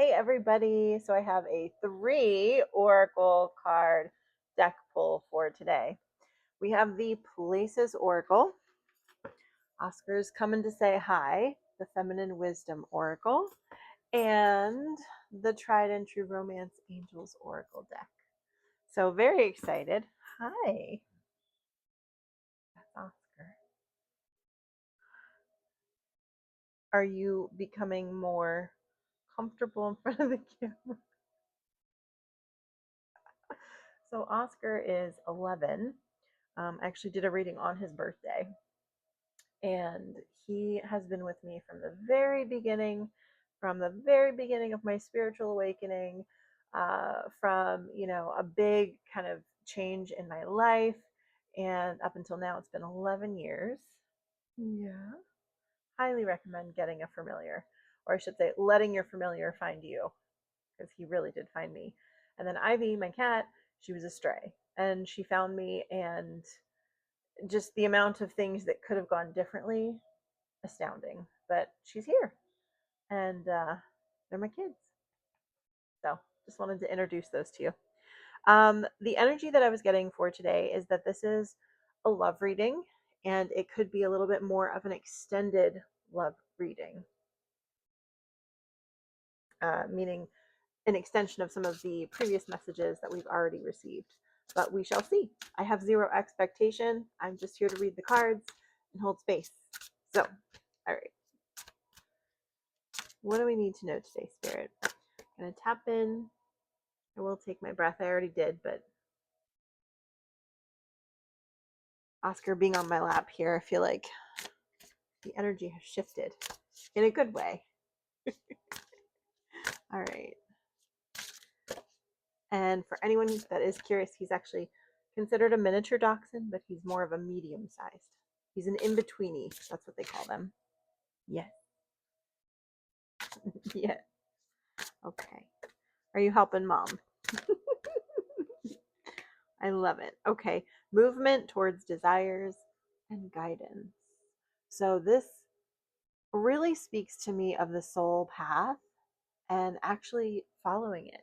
Hey everybody, so I have a 3 oracle card deck pull for today. We have the Places Oracle. Oscar's coming to say hi, the Feminine Wisdom Oracle, and the Tried and True Romance Angels Oracle deck. So very excited. Hi. That's Oscar. Are you becoming more comfortable in front of the camera? So Oscar is 11. I actually did a reading on his birthday, and he has been with me from the very beginning of my spiritual awakening, from a big kind of change in my life, and up until now it's been 11 years. Yeah, highly recommend getting a familiar, or I should say letting your familiar find you, because he really did find me. And then Ivy, my cat, she was a stray, and she found me, and just the amount of things that could have gone differently, astounding. But she's here, and they're my kids. So just wanted to introduce those to you. The energy that I was getting for today is that this is a love reading, and it could be a little bit more of an extended love reading, meaning an extension of some of the previous messages that we've already received. But we shall see. I have zero expectation. I'm just here to read the cards and hold space. So, all right. What do we need to know today, Spirit? I'm going to tap in. I will take my breath. I already did, but Oscar being on my lap here, I feel like the energy has shifted in a good way. All right. And for anyone that is curious, he's actually considered a miniature dachshund, but he's more of a medium sized. He's an in-betweenie. That's what they call them. Yes. Yeah. Okay. Are you helping mom? I love it. Okay. Movement towards desires and guidance. So this really speaks to me of the soul path and actually following it.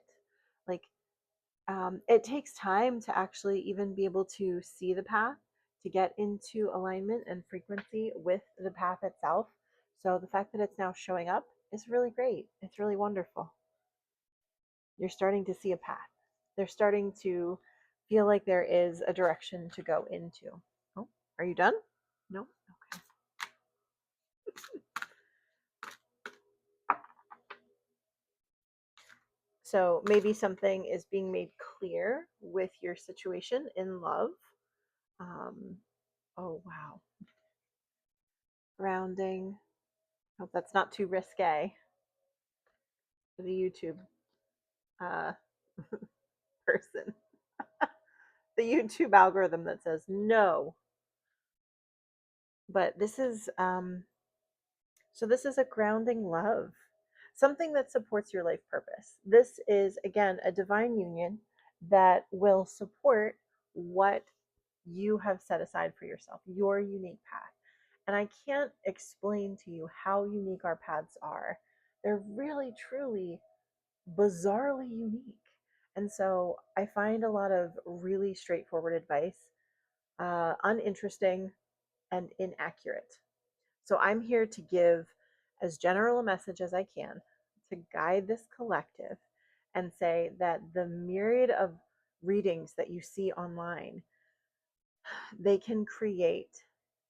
Like, it takes time to actually even be able to see the path, to get into alignment and frequency with the path itself. So the fact that it's now showing up is really great. It's really wonderful. You're starting to see a path. They're starting to feel like there is a direction to go into. Oh, are you done? No? Okay. So maybe something is being made clear with your situation in love. Um, oh, wow. Grounding. Hope that's not too risque for the YouTube uh, person. The YouTube algorithm that says no. But this is, so this is a grounding love, something that supports your life purpose. This is, again, a divine union that will support what you have set aside for yourself, your unique path. And I can't explain to you how unique our paths are. They're really, truly, bizarrely unique. And so I find a lot of really straightforward advice uninteresting and inaccurate. So I'm here to give as general a message as I can to guide this collective and say that the myriad of readings that you see online, they can create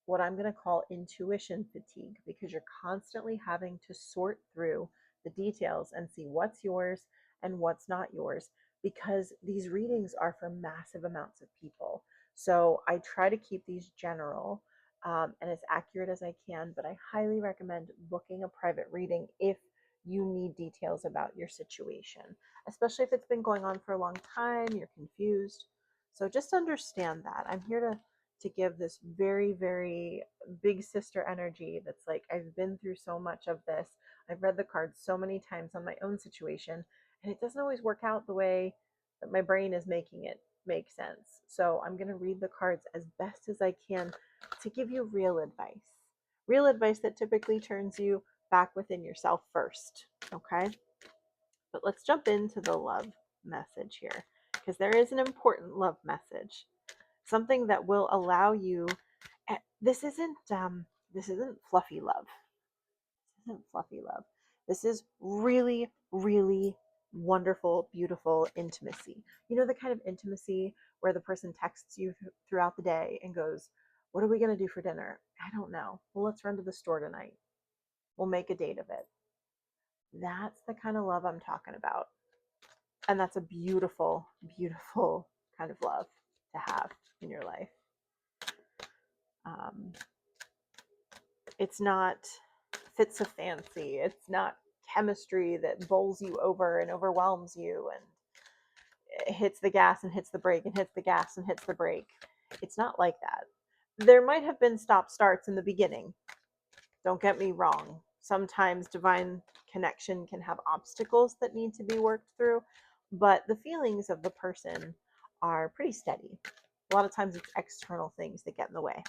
what I'm going to call intuition fatigue, because you're constantly having to sort through the details and see what's yours and what's not yours, because these readings are for massive amounts of people. So I try to keep these general, and as accurate as I can, but I highly recommend booking a private reading if you need details about your situation, especially if it's been going on for a long time, you're confused. So just understand that I'm here to give this very, very big sister energy that's like, I've been through so much of this. I've read the cards so many times on my own situation, and it doesn't always work out the way that my brain is making it make sense. So I'm going to read the cards as best as I can to give you real advice that typically turns you back within yourself first. Okay. But let's jump into the love message here, because there is an important love message, something that will allow you. This isn't fluffy love. This isn't fluffy love. This is really, really wonderful, beautiful intimacy. You know, the kind of intimacy where the person texts you throughout the day and goes, "What are we going to do for dinner? I don't know. Well, let's run to the store tonight. We'll make a date of it." That's the kind of love I'm talking about. And that's a beautiful, beautiful kind of love to have in your life. Um, it's not fits of fancy. It's not chemistry that bowls you over and overwhelms you and hits the gas and hits the brake and hits the gas and hits the brake. It's not like that. There might have been stop starts in the beginning. Don't get me wrong. Sometimes divine connection can have obstacles that need to be worked through, but the feelings of the person are pretty steady. A lot of times it's external things that get in the way.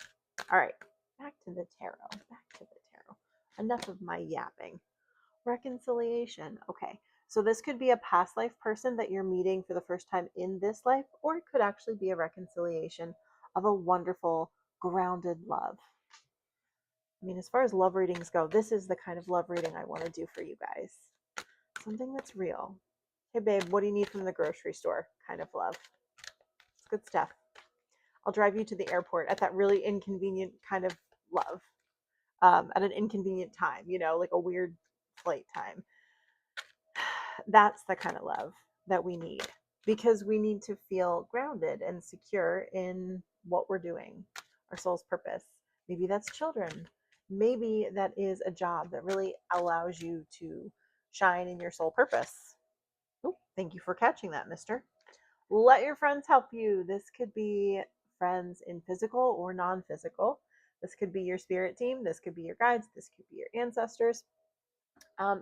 All right, back to the tarot. Back to the tarot. Enough of my yapping. Reconciliation. Okay, so this could be a past life person that you're meeting for the first time in this life, or it could actually be a reconciliation of a wonderful, grounded love. I mean, as far as love readings go, this is the kind of love reading I want to do for you guys. Something that's real. Hey, babe, what do you need from the grocery store? Kind of love. It's good stuff. I'll drive you to the airport at that really inconvenient kind of love. At an inconvenient time, like a weird flight time. That's the kind of love that we need, because we need to feel grounded and secure in what we're doing, our soul's purpose. Maybe that's children. Maybe that is a job that really allows you to shine in your soul purpose. Oh, thank you for catching that, mister. Let your friends help you. This could be friends in physical or non physical. This could be your spirit team. This could be your guides. This could be your ancestors.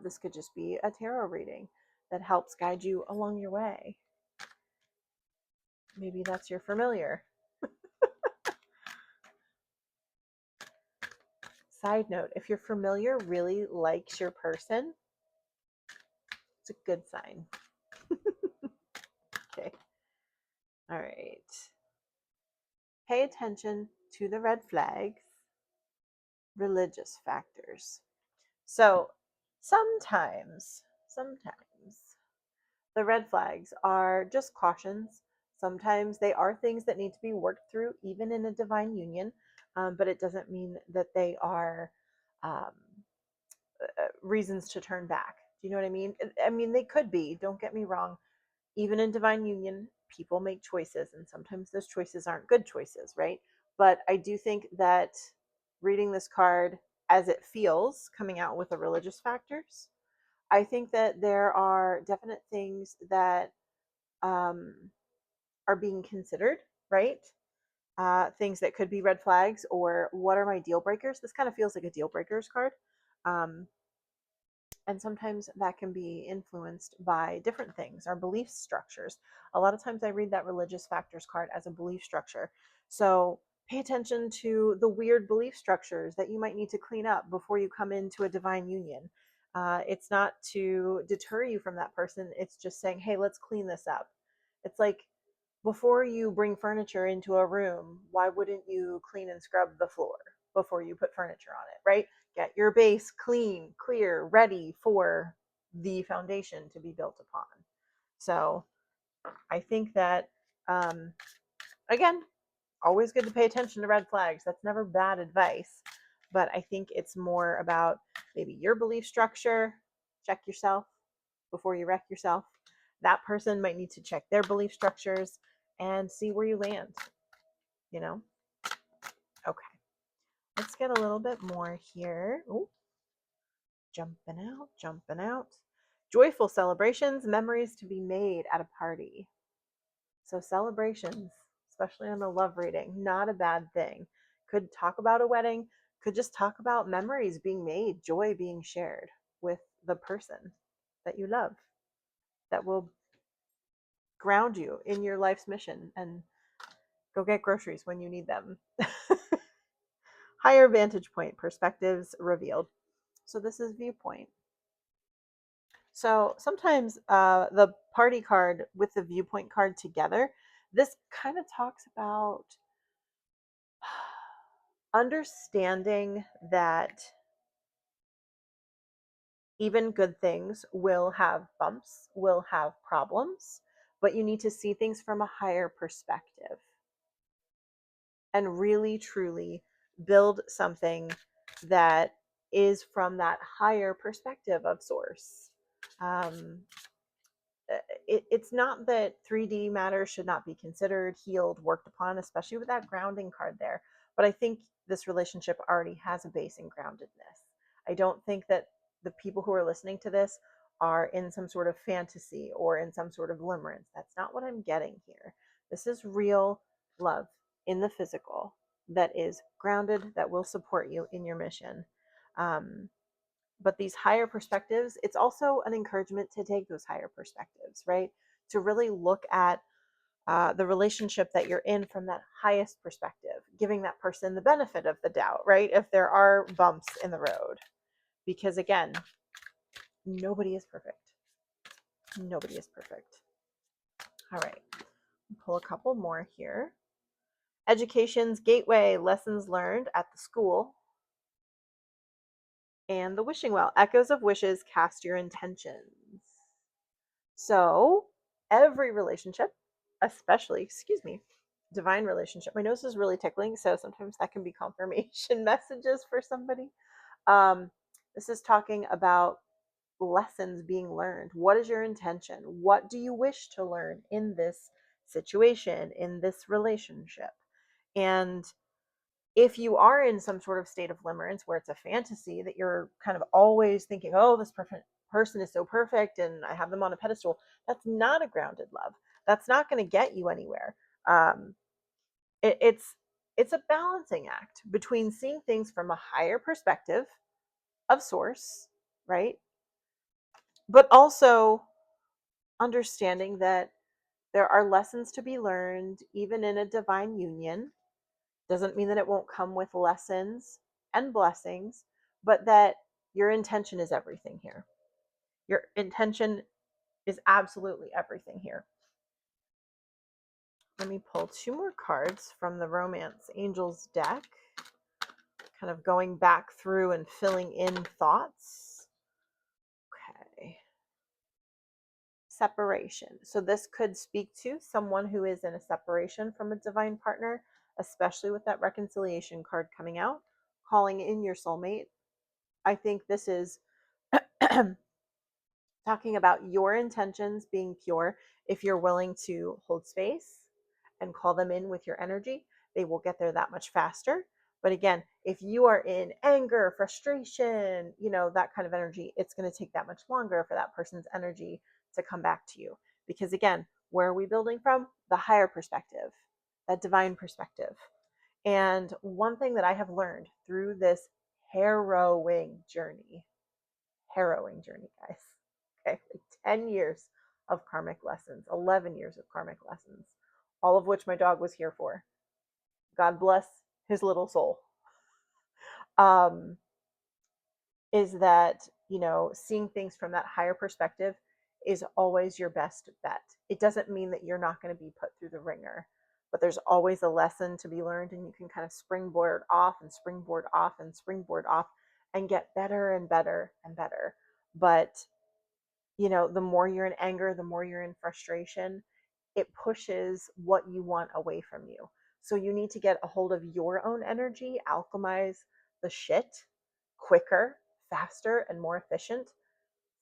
This could just be a tarot reading that helps guide you along your way. Maybe that's your familiar. Side note, if your familiar really likes your person, it's a good sign. Okay. All right. Pay attention to the red flags, religious factors. So sometimes the red flags are just cautions. Sometimes they are things that need to be worked through, even in a divine union, but it doesn't mean that they are um, reasons to turn back. Do you know what I mean? I mean, they could be, don't get me wrong. Even in divine union, people make choices, and sometimes those choices aren't good choices, right? But I do think that reading this card as it feels, coming out with the religious factors, I think that there are definite things that um, are being considered, right? Things that could be red flags, or what are my deal breakers? This kind of feels like a deal breakers card. Um, and sometimes that can be influenced by different things, our belief structures. A lot of times I read that religious factors card as a belief structure. So pay attention to the weird belief structures that you might need to clean up before you come into a divine union. It's not to deter you from that person. It's just saying, hey, let's clean this up. It's like, before you bring furniture into a room, why wouldn't you clean and scrub the floor before you put furniture on it, right? Get your base clean, clear, ready for the foundation to be built upon. So I think that, again, always good to pay attention to red flags. That's never bad advice. But I think it's more about maybe your belief structure. Check yourself before you wreck yourself. That person might need to check their belief structures and see where you land, you know? Okay. Let's get a little bit more here. Ooh, jumping out, jumping out. Joyful celebrations, memories to be made at a party. So celebrations, especially on the love reading, not a bad thing. Could talk about a wedding, could just talk about memories being made, joy being shared with the person that you love, that will ground you in your life's mission and go get groceries when you need them. Higher vantage point, perspectives revealed. So this is viewpoint. So sometimes the party card with the viewpoint card together, this kind of talks about understanding that even good things will have bumps, will have problems, but you need to see things from a higher perspective and really truly build something that is from that higher perspective of source. Um, it's not that 3D matter should not be considered, healed, worked upon, especially with that grounding card there. But I think this relationship already has a base in groundedness. I don't think that the people who are listening to this are in some sort of fantasy or in some sort of limerence. That's not what I'm getting here. This is real love in the physical that is grounded, that will support you in your mission. Um, but these higher perspectives, it's also an encouragement to take those higher perspectives, right? To really look at the relationship that you're in from that highest perspective, giving that person the benefit of the doubt, right? If there are bumps in the road, because again, nobody is perfect. Nobody is perfect. All right, pull a couple more here. Education's gateway, lessons learned at the school, and the wishing well, echoes of wishes, cast your intentions. So every relationship, especially, excuse me, divine relationship. My nose is really tickling, so sometimes that can be confirmation messages for somebody. This is talking about lessons being learned. What is your intention? What do you wish to learn in this situation, in this relationship? And if you are in some sort of state of limerence where it's a fantasy that you're kind of always thinking, oh, this person is so perfect and I have them on a pedestal, that's not a grounded love. That's not going to get you anywhere. Um, it's a balancing act between seeing things from a higher perspective of source, right? But also understanding that there are lessons to be learned even in a divine union. Doesn't mean that it won't come with lessons and blessings, but that your intention is everything here. Your intention is absolutely everything here. Let me pull two more cards from the Romance Angels deck, kind of going back through and filling in thoughts. Okay. Separation. So this could speak to someone who is in a separation from a divine partner, especially with that reconciliation card coming out, calling in your soulmate. I think this is talking about your intentions being pure. If you're willing to hold space and call them in with your energy, they will get there that much faster. But again, if you are in anger, frustration, that kind of energy, it's going to take that much longer for that person's energy to come back to you. Because again, where are we building from? The higher perspective, that divine perspective. And one thing that I have learned through this harrowing journey, guys. Okay, like 10 years of karmic lessons, 11 years of karmic lessons, all of which my dog was here for. God bless his little soul. Um, is that, seeing things from that higher perspective is always your best bet. It doesn't mean that you're not going to be put through the ringer, but there's always a lesson to be learned, and you can kind of springboard off and springboard off and springboard off and get better and better and better. But the more you're in anger, the more you're in frustration, it pushes what you want away from you. So you need to get a hold of your own energy, alchemize the shit quicker, faster, and more efficient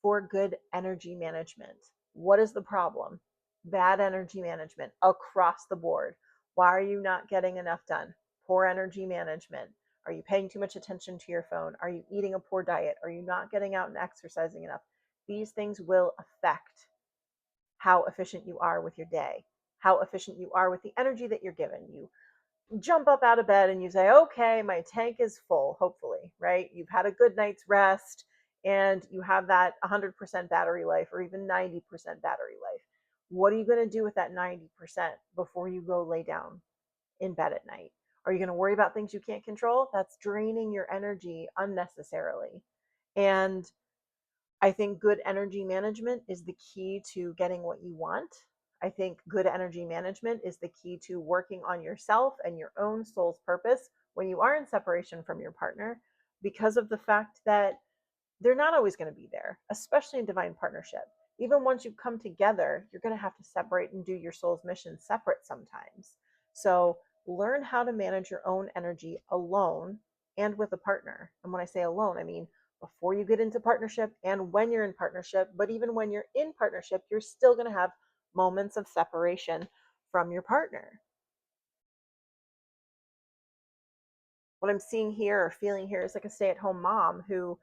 for good energy management. What is the problem? Bad energy management across the board. Why are you not getting enough done? Poor energy management. Are you paying too much attention to your phone? Are you eating a poor diet? Are you not getting out and exercising enough? These things will affect how efficient you are with your day, how efficient you are with the energy that you're given. You jump up out of bed and you say, okay, my tank is full, hopefully, right? You've had a good night's rest and you have that 100% battery life or even 90% battery life. What are you going to do with that 90% before you go lay down in bed at night? Are you going to worry about things you can't control? That's draining your energy unnecessarily. And I think good energy management is the key to getting what you want. I think good energy management is the key to working on yourself and your own soul's purpose when you are in separation from your partner, because of the fact that they're not always going to be there, especially in divine partnership. Even once you come together, you're going to have to separate and do your soul's mission separate sometimes. So learn how to manage your own energy alone and with a partner. And when I say alone, I mean before you get into partnership and when you're in partnership. But even when you're in partnership, you're still going to have moments of separation from your partner. What I'm seeing here or feeling here is like a stay at home mom who,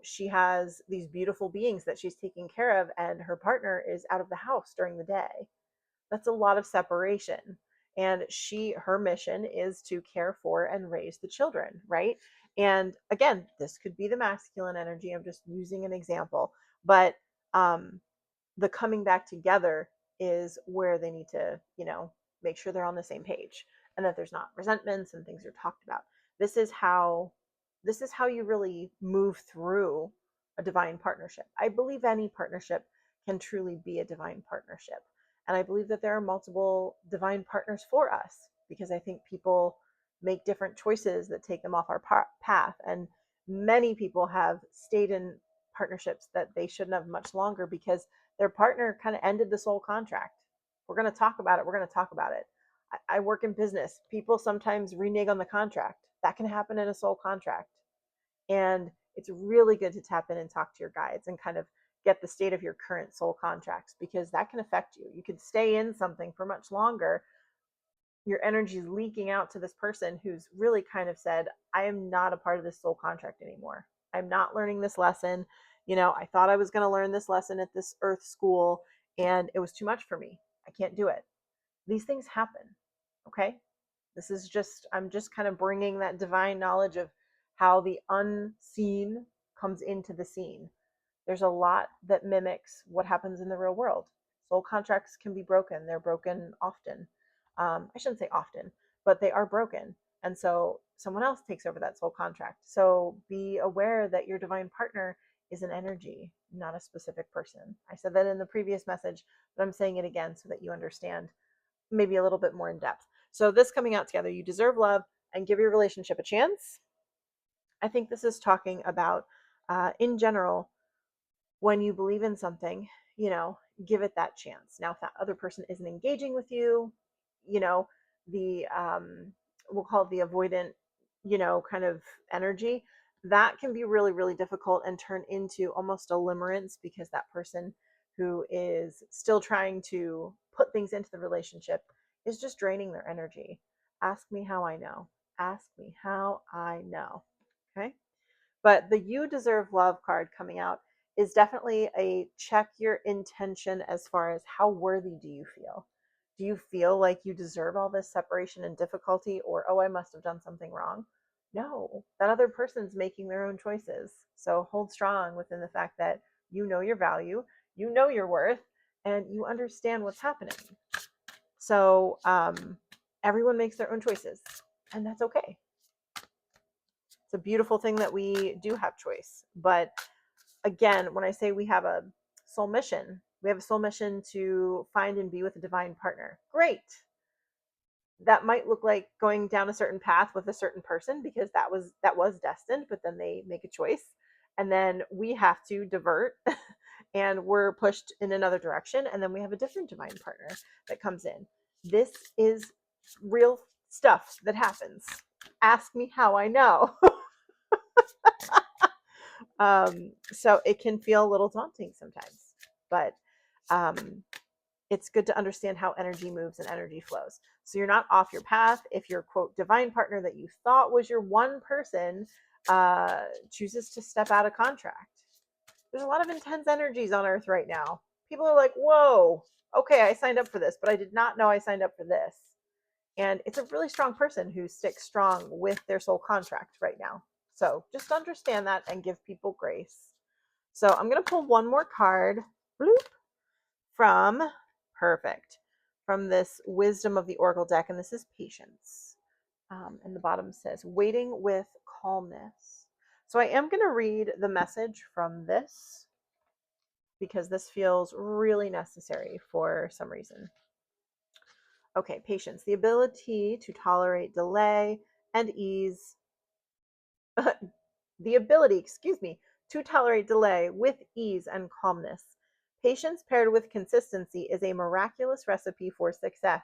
she has these beautiful beings that she's taking care of, and her partner is out of the house during the day. That's a lot of separation. And her mission is to care for and raise the children, right? And again, this could be the masculine energy. I'm just using an example. But um, the coming back together is where they need to, make sure they're on the same page and that there's not resentments and things are talked about. This is how you really move through a divine partnership. I believe any partnership can truly be a divine partnership. And I believe that there are multiple divine partners for us, because I think people make different choices that take them off our path. And many people have stayed in partnerships that they shouldn't have much longer because their partner kind of ended the soul contract. We're going to talk about it. We're going to talk about it. I work in business. People sometimes renege on the contract. That can happen in a soul contract. And it's really good to tap in and talk to your guides and kind of get the state of your current soul contracts, because that can affect you. You could stay in something for much longer. Your energy is leaking out to this person who's really kind of said, I am not a part of this soul contract anymore. I'm not learning this lesson. I thought I was going to learn this lesson at this earth school, and it was too much for me. I can't do it. These things happen. Okay. I'm just kind of bringing that divine knowledge of how the unseen comes into the scene. There's a lot that mimics what happens in the real world. Soul contracts can be broken. They're broken often. I shouldn't say often, but they are broken. And so someone else takes over that soul contract. So be aware that your divine partner is an energy, not a specific person. I said that in the previous message, but I'm saying it again so that you understand maybe a little bit more in depth. So this coming out together, you deserve love and give your relationship a chance. I think this is talking about, in general, when you believe in something, you know, give it that chance. Now, if that other person isn't engaging with you, you know, the we'll call it the avoidant, kind of energy, that can be really, really difficult and turn into almost a limerence, because that person who is still trying to put things into the relationship is just draining their energy. Ask me how I know. Ask me how I know. Okay. But the You Deserve Love card coming out is definitely a check your intention as far as how worthy do you feel? Do you feel like you deserve all this separation and difficulty, or, oh, I must have done something wrong? No, that other person's making their own choices. So hold strong within the fact that you know your value, you know your worth, and you understand what's happening. So everyone makes their own choices, and that's okay. It's a beautiful thing that we do have choice. But again, when I say we have a soul mission, we have a soul mission to find and be with a divine partner. Great. That might look like going down a certain path with a certain person because that was destined, but then they make a choice. And then we have to divert and we're pushed in another direction. And then we have a different divine partner that comes in. This is real stuff that happens. Ask me how I know. So it can feel a little daunting sometimes, but it's good to understand how energy moves and energy flows. So you're not off your path if your quote divine partner that you thought was your one person chooses to step out of contract. There's a lot of intense energies on earth right now. People are like, whoa, okay, I signed up for this, but I did not know I signed up for this. And it's a really strong person who sticks strong with their soul contract right now. So just understand that and give people grace. So I'm going to pull one more card. Bloop, from perfect from this Wisdom of the Oracle deck, and this is patience. And the bottom says waiting with calmness. So I am going to read the message from this because this feels really necessary for some reason. Okay, patience, the ability to tolerate delay and ease, the ability, to tolerate delay with ease and calmness. Patience paired with consistency is a miraculous recipe for success.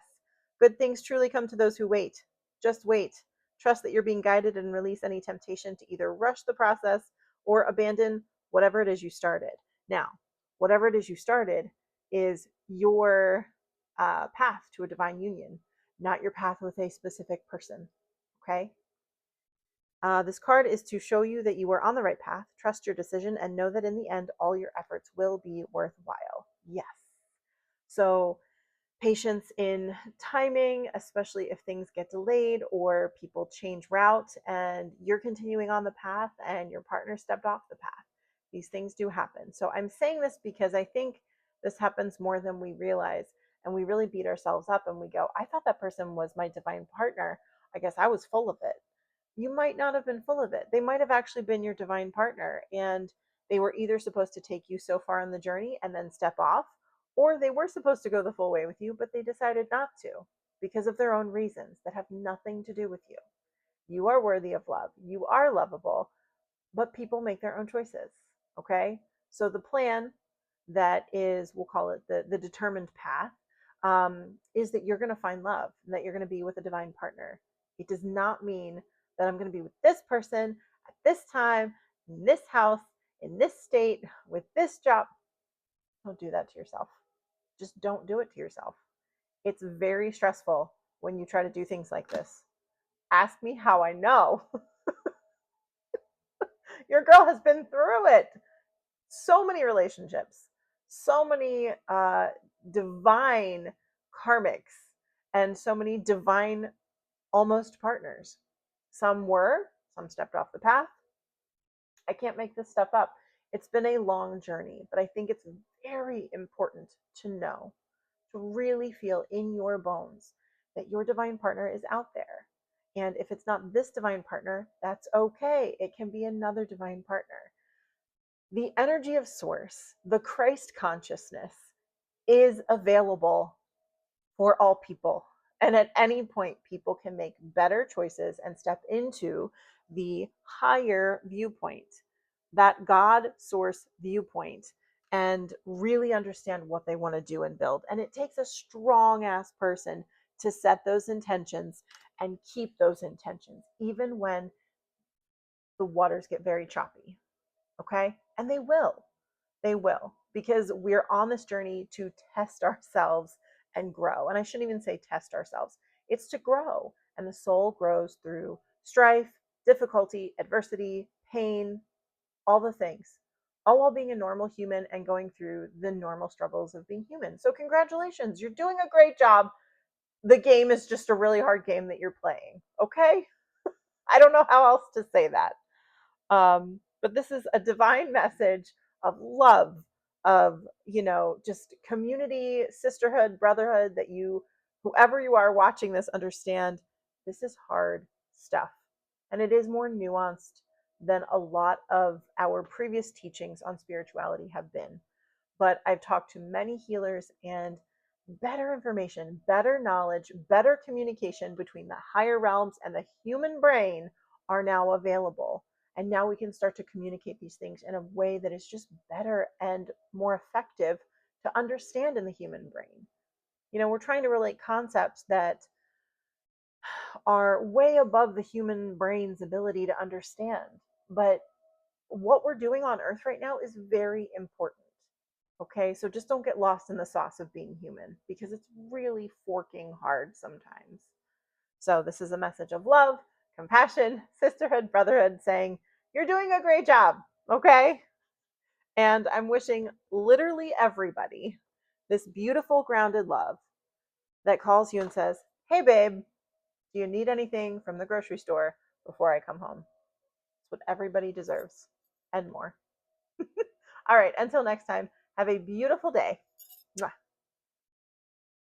Good things truly come to those who wait. Just wait. Trust that you're being guided and release any temptation to either rush the process or abandon whatever it is you started. Now, whatever it is you started is your path to a divine union, not your path with a specific person. Okay? This card is to show you that you are on the right path. Trust your decision and know that in the end, all your efforts will be worthwhile. Yes. So, patience in timing, especially if things get delayed or people change route and you're continuing on the path and your partner stepped off the path. These things do happen. So, I'm saying this because I think this happens more than we realize. And we really beat ourselves up and we go, I thought that person was my divine partner. I guess I was full of it. You might not have been full of it. They might have actually been your divine partner, and they were either supposed to take you so far on the journey and then step off, or they were supposed to go the full way with you, but they decided not to because of their own reasons that have nothing to do with you. You are worthy of love. You are lovable, but people make their own choices. Okay. So the plan that is, we'll call it the determined path, is that you're going to find love and that you're going to be with a divine partner. It does not mean that I'm going to be with this person at this time, in this house, in this state, with this job. Don't do that to yourself. Just don't do it to yourself. It's very stressful when you try to do things like this. Ask me how I know. Your girl has been through it. So many relationships, so many divine karmics, and so many divine almost partners. Some were, some stepped off the path. I can't make this stuff up. It's been a long journey, but I think it's very important to know, to really feel in your bones that your divine partner is out there. And if it's not this divine partner, that's okay. It can be another divine partner. The energy of source, the Christ consciousness, is available for all people. And at any point, people can make better choices and step into the higher viewpoint, that God source viewpoint, and really understand what they want to do and build. And it takes a strong ass person to set those intentions and keep those intentions, even when the waters get very choppy. Okay. And they will. They will, because we're on this journey to test ourselves and grow. And I shouldn't even say test ourselves, it's to grow. And the soul grows through strife, difficulty, adversity, pain, all the things, all while being a normal human and going through the normal struggles of being human. So, congratulations, you're doing a great job. The game is just a really hard game that you're playing. Okay. I don't know how else to say that. But this is a divine message of love, of, just community, sisterhood, brotherhood, that you, whoever you are watching this, understand this is hard stuff. And it is more nuanced than a lot of our previous teachings on spirituality have been. But I've talked to many healers, and better information, better knowledge, better communication between the higher realms and the human brain are now available. And now we can start to communicate these things in a way that is just better and more effective to understand in the human brain. We're trying to relate concepts that are way above the human brain's ability to understand. But what we're doing on Earth right now is very important. Okay, so just don't get lost in the sauce of being human, because it's really forking hard sometimes. So, this is a message of love, compassion, sisterhood, brotherhood, saying, you're doing a great job. Okay. And I'm wishing literally everybody this beautiful, grounded love that calls you and says, hey, babe, do you need anything from the grocery store before I come home? It's what everybody deserves and more. All right. Until next time, have a beautiful day.